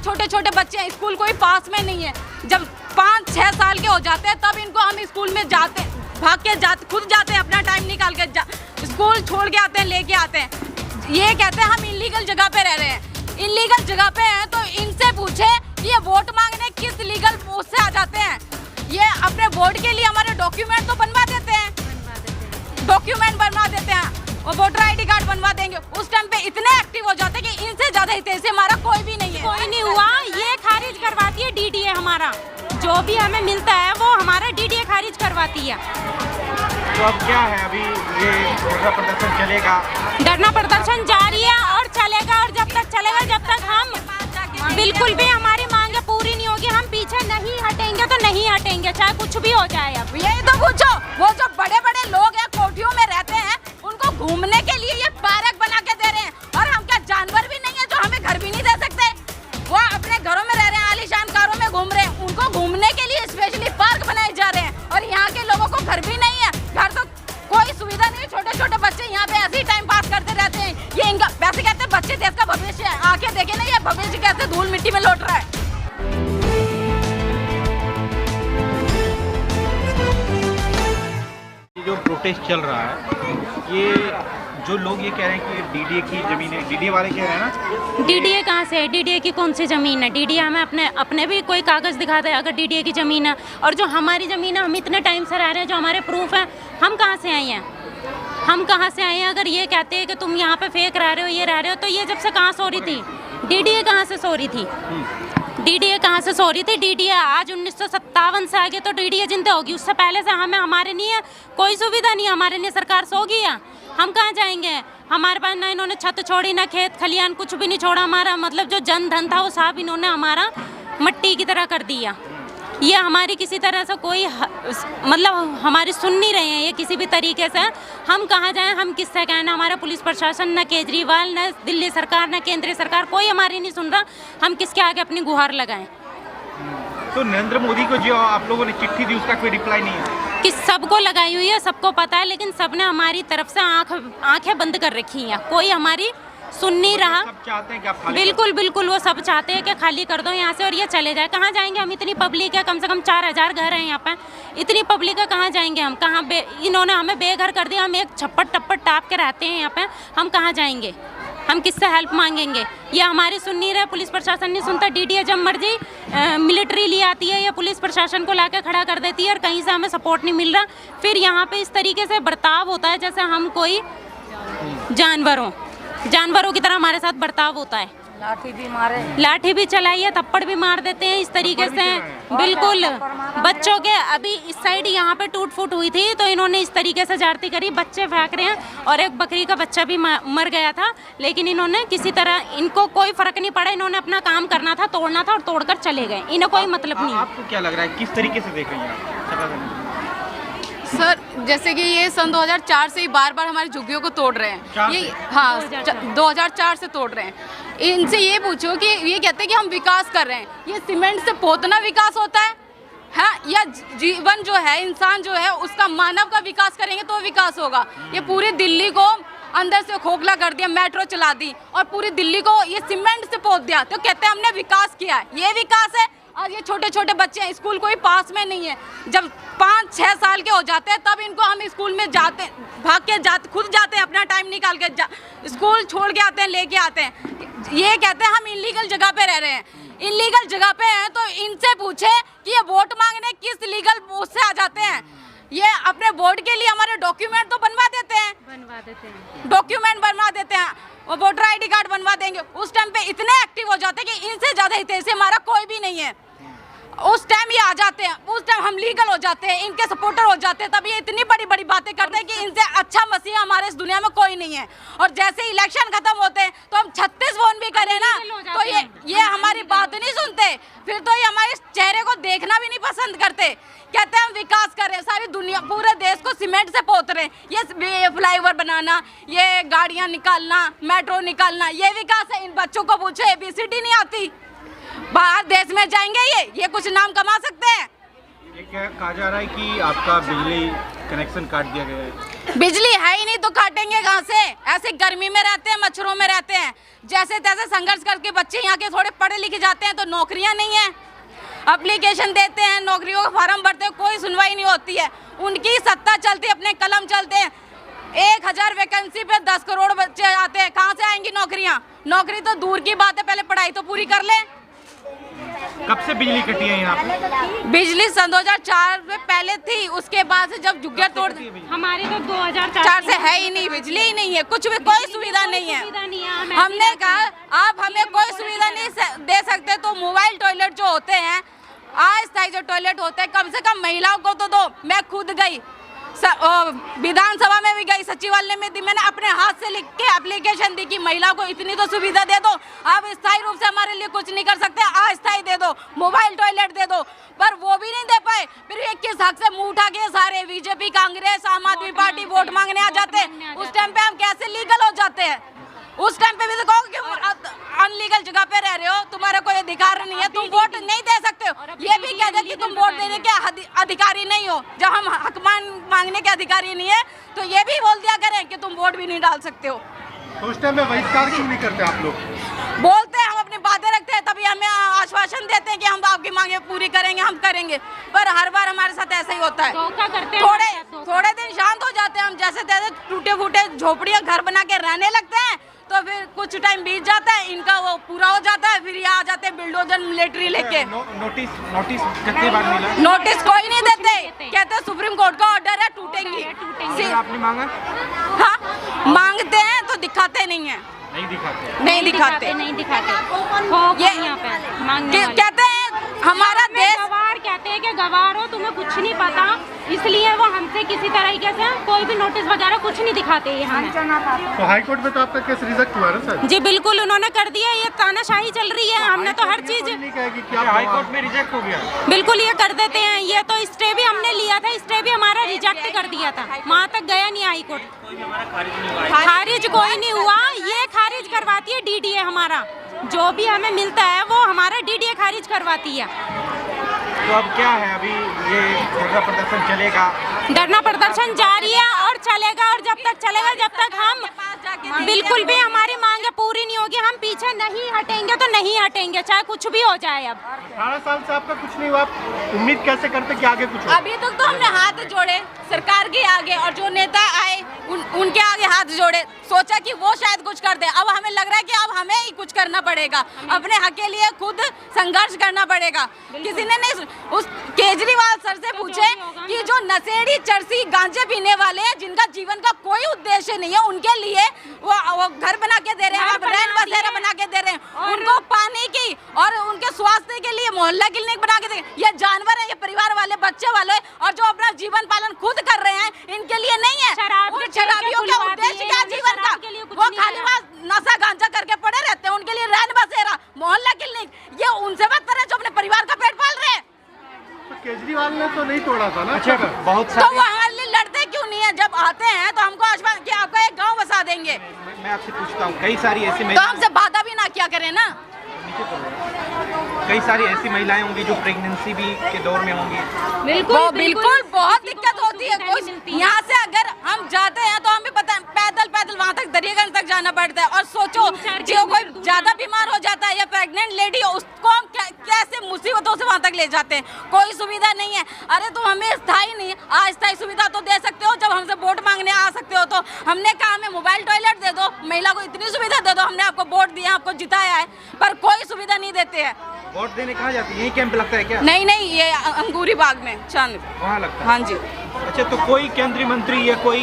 छोटे छोटे बच्चे हैं, स्कूल कोई पास में नहीं है। जब 5-6 साल के हो जाते हैं तब इनको हम स्कूल में जाते भाग के जाते खुद जाते हैं, अपना टाइम निकाल के स्कूल छोड़ के आते हैं, लेके आते हैं। ये कहते हैं हम इलीगल जगह पे रह रहे हैं। इलीगल जगह पे हैं तो इनसे पूछे ये वोट मांगने किस लीगल उससे आ जाते हैं। ये अपने वोट के लिए हमारे डॉक्यूमेंट तो बनवा देते हैं, डॉक्यूमेंट बनवा देते हैं और वोटर ID कार्ड बनवा देंगे। उस टाइम पे इतने एक्टिव हो जाते हैं कि इनसे ज्यादा हितैषी हमारा कोई भी नहीं है। कोई नहीं हुआ, ये खारिज करवाती है DDA। हमारा जो भी हमें मिलता है वो हमारा DDA खारिज करवाती है। तो अब क्या है, अभी ये धरना प्रदर्शन चलेगा? धरना प्रदर्शन जारी है और चलेगा, और जब तक चलेगा जब तक हम बिल्कुल भी हमारी मांगे पूरी नहीं होगी हम पीछे नहीं हटेंगे, तो नहीं हटेंगे चाहे कुछ भी हो जाए। अब यही तो पूछो, वो जो बड़े बड़े लोग हैं कोठियों में रहते हैं उनको घूमने के लिए ये पार्क बना के दे रहे हैं, और हम क्या जानवर भी नहीं है जो हमें घर भी नहीं दे सकते? वो अपने घरों में रह रहे हैं, आलीशान कारों में घूम रहे हैं, उनको घूमने के लिए स्पेशली पार्क बनाए जा रहे हैं, और यहाँ के लोगों को घर भी नहीं है। घर तो कोई सुविधा नहीं है, छोटे छोटे बच्चे यहाँ पे ऐसे ही टाइम पास करते रहते हैं। ये इनका वैसे कहते हैं बच्चे देश का भविष्य है, आके देखे ना ये भविष्य कैसे धूल मिट्टी में लौट रहा है। जो प्रोटेस्ट चल रहा है, ये जो लोग ये कह रहे हैं कि DDA की जमीन है, DDA वाले कह रहे हैं ना? DDA कहाँ से है? DDA की कौन सी ज़मीन है? DDA हमें अपने भी कोई कागज़ दिखाता है अगर DDA की ज़मीन है, और जो हमारी ज़मीन है हम इतने टाइम से रह रहे हैं, जो हमारे प्रूफ है, हम कहाँ से आए हैं? हम कहाँ से आए हैं? अगर ये कहते हैं कि तुम यहाँ पे फेक रह रहे हो, ये रह रहे हो, तो ये जब से कहाँ सो रही थी? DDA कहाँ से सो रही थी? DDA कहाँ से सो रही थी? DDA आज 1957 से आगे तो DDA जिंदा होगी, उससे पहले से हमारे नहीं है कोई सुविधा नहीं है, हमारे लिए सरकार सो गई है। हम कहाँ जाएंगे? हमारे पास ना इन्होंने छत छोड़ी, ना खेत खलियान, कुछ भी नहीं छोड़ा। हमारा मतलब जो जन धन था वो सब इन्होंने हमारा मिट्टी की तरह कर दिया। ये हमारी किसी तरह से कोई मतलब हमारी सुन नहीं रहे हैं ये किसी भी तरीके से। हम कहाँ जाएं, हम किससे कहें? ना हमारा पुलिस प्रशासन, न केजरीवाल, न दिल्ली सरकार, न केंद्रीय सरकार, कोई हमारी नहीं सुन रहा। हम किसके आगे अपनी गुहार लगाएं? तो नरेंद्र मोदी को जो आप लोगों ने चिट्ठी दी उसका कोई रिप्लाई नहीं है? कि सबको लगाई हुई है, सबको पता है, लेकिन सबने हमारी तरफ से आंखें बंद कर रखी हैं। कोई हमारी सुन नहीं रहा। सब चाहते हैं कि आप खाली बिल्कुल बिल्कुल, वो सब चाहते हैं कि खाली कर दो यहाँ से और ये चले जाए। कहाँ जाएंगे हम? इतनी पब्लिक है, कम से कम 4000 घर हैं यहाँ पे। इतनी पब्लिक है, कहाँ जाएंगे हम? कहाँ इन्होंने हमें बेघर कर दिया। हम एक छप्पड़ टप्पड़ टाप के रहते हैं यहाँ पे, हम कहाँ जाएंगे? हम किससे हेल्प मांगेंगे? ये हमारी सुन नहीं रहा, पुलिस प्रशासन नहीं सुनता। DDA जब मर्जी मिलिट्री ले आती है या पुलिस प्रशासन को लाके खड़ा कर देती है, और कहीं से हमें सपोर्ट नहीं मिल रहा। फिर यहाँ पे इस तरीके से बर्ताव होता है जैसे हम कोई जानवरों की तरह हमारे साथ बर्ताव होता है। लाठी भी चलाई है, थप्पड़ भी मार देते हैं इस तरीके से। बिल्कुल, बच्चों के अभी इस साइड यहाँ पे टूट फूट हुई थी तो इन्होंने इस तरीके से जारती करी, बच्चे फेंक रहे हैं, और एक बकरी का बच्चा भी मर गया था, लेकिन इन्होंने किसी तरह, इनको कोई फर्क नहीं पड़ा। इन्होंने अपना काम करना था, तोड़ना था, और तोड़कर चले गए। इन्हें कोई मतलब नहीं। आपको क्या लग रहा है, किस तरीके से देख रही हैं सर, जैसे कि ये सन 2004 से ही बार बार हमारी झुग्गियों को तोड़ रहे हैं। ये हाँ 2004 से तोड़ रहे हैं। इनसे ये पूछो कि ये कहते हैं कि हम विकास कर रहे हैं, ये सीमेंट से पोतना विकास होता है? हाँ, या जीवन जो है, इंसान जो है, उसका मानव का विकास करेंगे तो विकास होगा। ये पूरी दिल्ली को अंदर से खोखला कर दिया, मेट्रो चला दी और पूरी दिल्ली को ये सीमेंट से पोत दिया, तो कहते हैं हमने विकास किया है। ये विकास है? और ये छोटे छोटे बच्चे हैं, स्कूल कोई पास में नहीं है। जब 5-6 साल के हो जाते हैं तब इनको हम स्कूल में जाते भाग के खुद जाते हैं, अपना टाइम निकाल के स्कूल छोड़ के आते हैं, लेके आते हैं। ये कहते हैं हम इलीगल जगह पे रह रहे हैं। इलीगल जगह पे हैं तो इनसे पूछे कि ये वोट मांगने किस लीगल उससे आ जाते हैं। ये अपने वोट के लिए हमारे डॉक्यूमेंट तो बनवा देते हैं, डॉक्यूमेंट बनवा देते हैं, वो वोटर ID कार्ड बनवा देंगे। उस टाइम पे इतने एक्टिव हो जाते हैं कि इनसे ज्यादा हितैषी हमारा कोई भी नहीं है। उस टाइम ये आ जाते हैं, उस टाइम हम लीगल हो जाते हैं, इनके सपोर्टर हो जाते हैं, तब ये इतनी बड़ी बड़ी बातें करते हैं कि इनसे अच्छा मसीहा हमारे इस दुनिया में कोई नहीं है। और जैसे इलेक्शन खत्म होते हैं तो हम 36 फोन भी करें ना तो ये हमारी बात नहीं सुनते। फिर तो ये हमारे चेहरे को देखना भी नहीं पसंद करते। कहते हैं हम विकास कर रहे हैं, सारी दुनिया, पूरे देश को सीमेंट से पोत रहे हैं। ये फ्लाईओवर बनाना, ये गाड़ियाँ निकालना, मेट्रो निकालना, ये विकास है? इन बच्चों को पूछो, ABCD नहीं आती। बाहर देश में जाएंगे ये कुछ नाम कमा सकते हैं? क्या कहा जा रहा है कि आपका बिजली कनेक्शन काट दिया गया है? बिजली है ही नहीं तो काटेंगे कहाँ से? ऐसे गर्मी में रहते हैं, मच्छरों में रहते हैं, जैसे तैसे संघर्ष करके बच्चे यहाँ के थोड़े पढ़े लिखे जाते हैं तो नौकरियाँ नहीं है, एप्लीकेशन देते हैं, नौकरियों का फॉर्म भरते हैं, कोई सुनवाई नहीं होती है। उनकी सत्ता चलती है, अपने कलम चलते हैं। 1000 वैकेंसी पे 10 करोड़ बच्चे आते हैं, कहाँ से आएंगी नौकरियाँ? नौकरी तो दूर की बात है, पहले पढ़ाई तो पूरी कर ले। कब से बिजली कटी है यहाँ पे? बिजली सन 2004 में पहले थी, उसके बाद से जब झुग्गियाँ तोड़ हमारी तो 2004 से है ही नहीं, बिजली ही नहीं है, कुछ भी कोई सुविधा नहीं है। हमने कहा आप हमें कोई सुविधा नहीं दे सकते तो मोबाइल टॉयलेट जो होते हैं, अस्थायी जो टॉयलेट होते हैं, कम से कम महिलाओं को तो दो। मैं खुद गई विधानसभा में भी गई, सचिवालय में दी, मैंने अपने हाथ से लिख के एप्लीकेशन दी कि महिलाओं को इतनी तो सुविधा दे दो। आप स्थायी रूप से हमारे लिए कुछ नहीं कर सकते, अस्थायी दे दो, मोबाइल टॉयलेट दे दो, पर वो भी नहीं दे पाए। फिर ये किस हक से मुंह उठा के सारे बीजेपी, कांग्रेस, आम आदमी पार्टी वोट मांगने आ जाते हैं? उस टाइम पे हम कैसे लीगल हो जाते हैं? उस टाइम पे भी तो कहो कि अनलीगल जगह पे रह रहे हो, तुम्हारा कोई अधिकार नहीं है, तुम वोट नहीं दे सकते हो। ये भी कह दे कि तुम वोट देने के अधिकारी नहीं हो, जब हम हक मांगने के अधिकारी नहीं है तो ये भी बोल दिया करें कि तुम वोट भी नहीं डाल सकते हो। तो उस टाइम में बहिष्कार क्यों नहीं करते आप लोग? बोलते हैं, हम अपनी बातें रखते हैं, तभी हमें आश्वासन देते हैं कि हम आपकी मांगे पूरी करेंगे, हम करेंगे, पर हर बार हमारे साथ ऐसा ही होता है। थोड़े दिन शांत हो जाते हैं हम, जैसे तैसे टूटे फूटे झोपड़ियाँ घर बना के रहने लगते हैं, तो फिर कुछ टाइम बीत जाता है, इनका वो पूरा हो जाता है, फिर यहाँ आ जाते हैं बिल्डोजर मिलिट्री लेके। नोटिस कितनी बार मिला? नोटिस कोई नहीं देते, कहते हैं सुप्रीम कोर्ट का ऑर्डर है, टूटेंगी। आपने मांगा? हाँ, मांगते हैं तो दिखाते नहीं है। नहीं दिखाते? नहीं दिखाते। ये यहाँ पे कहते हैं हमारा देश, गवार कहते हैं कि गवार हो, तुम्हें कुछ नहीं पता, इसलिए वो हमसे किसी तरीके से कोई भी नोटिस वगैरह कुछ नहीं दिखाते ये हमें। तो हाई कोर्ट में तो आपका केस रिजेक्ट हुआ है सर? जी बिल्कुल, उन्होंने कर दिया, ये तानाशाही चल रही है, हमने तो हर चीज हाई कोर्ट में रिजेक्ट हो गया। बिल्कुल ये कर देते हैं, ये तो स्टे भी हमने लिया था, स्टे भी हमारा रिजेक्ट कर दिया था, वहाँ तक गया नहीं हाई कोर्ट, खारिज कोई नहीं हुआ, ये खारिज करवाती है डीडीए, हमारा जो भी हमें मिलता है वो हमारा डीडीए खारिज करवाती है। तो अब क्या है, अभी ये धरना प्रदर्शन चलेगा? धरना प्रदर्शन जारी है और चलेगा, और जब तक चलेगा, जब तक हम बिल्कुल भी हमारी मांगे पूरी नहीं होगी, हम पीछे नहीं हटेंगे तो नहीं हटेंगे, चाहे कुछ भी हो जाए। अब 18 साल से आपका कुछ नहीं हुआ, उम्मीद कैसे करते कि आगे कुछ हो? अभी तक तो हमने हाथ जोड़े सरकार के आगे, और जो नेता आए उनके आगे हाथ जोड़े, सोचा कि वो शायद कुछ कर दे। अब हमें लग रहा है कि अब हमें ही कुछ करना पड़ेगा, अपने हक के लिए खुद संघर्ष करना पड़ेगा। किसी ने नहीं, उस केजरीवाल सर से पूछे कि जो नशेड़ी, चरसी, गांजे पीने वाले हैं, जिनका जीवन का कोई उद्देश्य नहीं है, उनके लिए वो घर बना के दे रहे हैं, रैन बसेरा बना के दे रहे हैं, उनको पानी की और उनके स्वास्थ्य के लिए मोहल्ला क्लिनिक बना के दे। ये जानवर है, ये परिवार वाले, बच्चे वाले, और जो अपना जीवन पालन खुद कर रहे हैं, इनके लिए नहीं है। शराबियों का उद्देश्य क्या जीवन का? वो खाली नशा गांजा करके पड़े रहते हैं, उनके लिए रैन बसेरा, मोहल्ला क्लिनिक, ये उनसे बदतर है जो अपने परिवार का पेट पाल रहे हैं। तो केजरीवाल ने तो नहीं तोड़ा था ना? अच्छा, बहुत तो वो हमारे लिए लड़ते क्यों नहीं है? जब आते हैं तो हमको आश्वासन कि आपका एक गांव बसा देंगे। मैं आपसे पूछता हूँ, कई सारी ऐसी तो हमसे बाधा भी ना किया करें ना। कई सारी ऐसी महिलाएं होंगी जो प्रेगनेंसी भी के दौर में होंगी। बिल्कुल बहुत दिक्कत होती है। यहाँ से अगर हम जाते हैं तो हमें पता है पैदल वहाँ तक दरियागंज तक जाना पड़ता है, और सोचो जो कोई ज्यादा बीमार हो जाता है या प्रेग्नेंट लेडी हो, उसको हम कैसे मुसीबतों से वहाँ तक ले जाते हैं, कोई सुविधा नहीं है। अरे तो हमें स्थायी नहीं, अस्थायी सुविधा तो दे सकते हो, जब हमसे वोट मांगने आ सकते हो तो। हमने कहा हमें मोबाइल टॉयलेट दे दो, महिला को इतनी सुविधा दे दो, हमने आपको वोट दिया, आपको जिताया है, पर कोई सुविधा नहीं देते हैं। वोट देने कहाँ जाती है? यही कैंप लगता है क्या? नहीं, ये अंगूरी बाग में चांद वहाँ लगता है? हाँ जी। अच्छा, तो कोई केंद्रीय मंत्री या कोई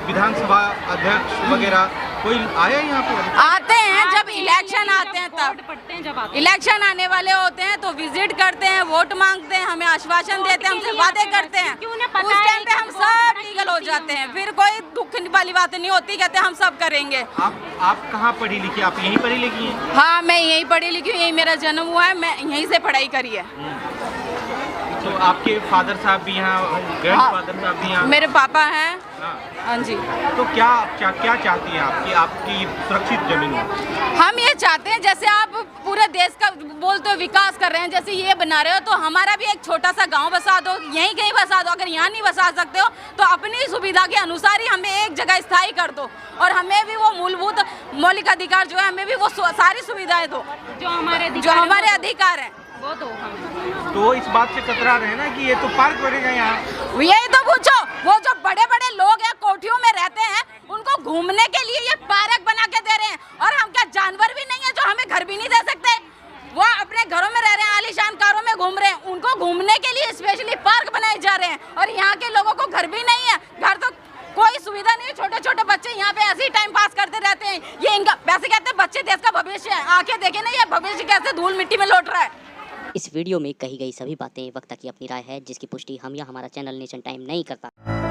विधानसभा अध्यक्ष वगैरह कोई आया यहाँ पे? आते हैं जब इलेक्शन आते हैं, तब इलेक्शन आने वाले होते हैं तो विजिट करते हैं, वोट मांगते हैं, हमें आश्वासन देते हैं, हमसे वादे करते हैं, उस टाइम पे हम सब लीगल हो जाते हैं, फिर कोई दुख वाली बात नहीं होती, कहते हैं हम सब करेंगे। आप कहाँ पढ़ी लिखी? आप यहीं पढ़ी लिखी हैं? हाँ, मैं यहीं पढ़ी लिखी हूँ, यहीं मेरा जन्म हुआ है, मैं यहीं से पढ़ाई करी है। तो आपके फादर साहब भी यहाँ, ग्रैंडफादर साहब भी यहाँ? मेरे पापा हैं। हाँ। हाँ जी। तो क्या चाहती हैं आपकी सुरक्षित जमीन हो? हम ये चाहते हैं जैसे आप पूरे देश का बोलते हो विकास कर रहे हैं, जैसे ये बना रहे हो, तो हमारा भी एक छोटा सा गांव बसा दो, यहीं कहीं बसा दो। अगर यहाँ नहीं बसा सकते हो तो अपनी सुविधा के अनुसार ही हमें एक जगह स्थायी कर दो, और हमें भी वो मूलभूत मौलिक अधिकार जो है, हमें भी वो सारी सुविधाएं दो जो हमारे अधिकार हैं वो दो हमें। तो इस बात से कतरा रहे ना कि ये तो पार्क बनेगा यहाँ। यही तो पूछो, वो जो बड़े बड़े लोग हैं कोठियों में रहते हैं, उनको घूमने के लिए ये पार्क बना के दे रहे हैं, और हम क्या जानवर भी नहीं है जो हमें घर भी नहीं दे सकते? वो अपने घरों में रह रहे हैं, आलीशान कारों में घूम रहे हैं, उनको घूमने के लिए स्पेशली पार्क बनाए जा रहे हैं, और यहाँ के लोगों को घर भी नहीं है। घर तो कोई सुविधा नहीं है, छोटे छोटे बच्चे यहाँ पे ऐसे ही टाइम पास करते रहते हैं। ये इनका वैसे कहते हैं बच्चे देश का भविष्य है, आंखें देखे ना ये भविष्य कैसे धूल मिट्टी में लौट रहा है। इस वीडियो में कही गई सभी बातें वक्ता की अपनी राय है, जिसकी पुष्टि हम या हमारा चैनल नेशन टाइम नहीं करता।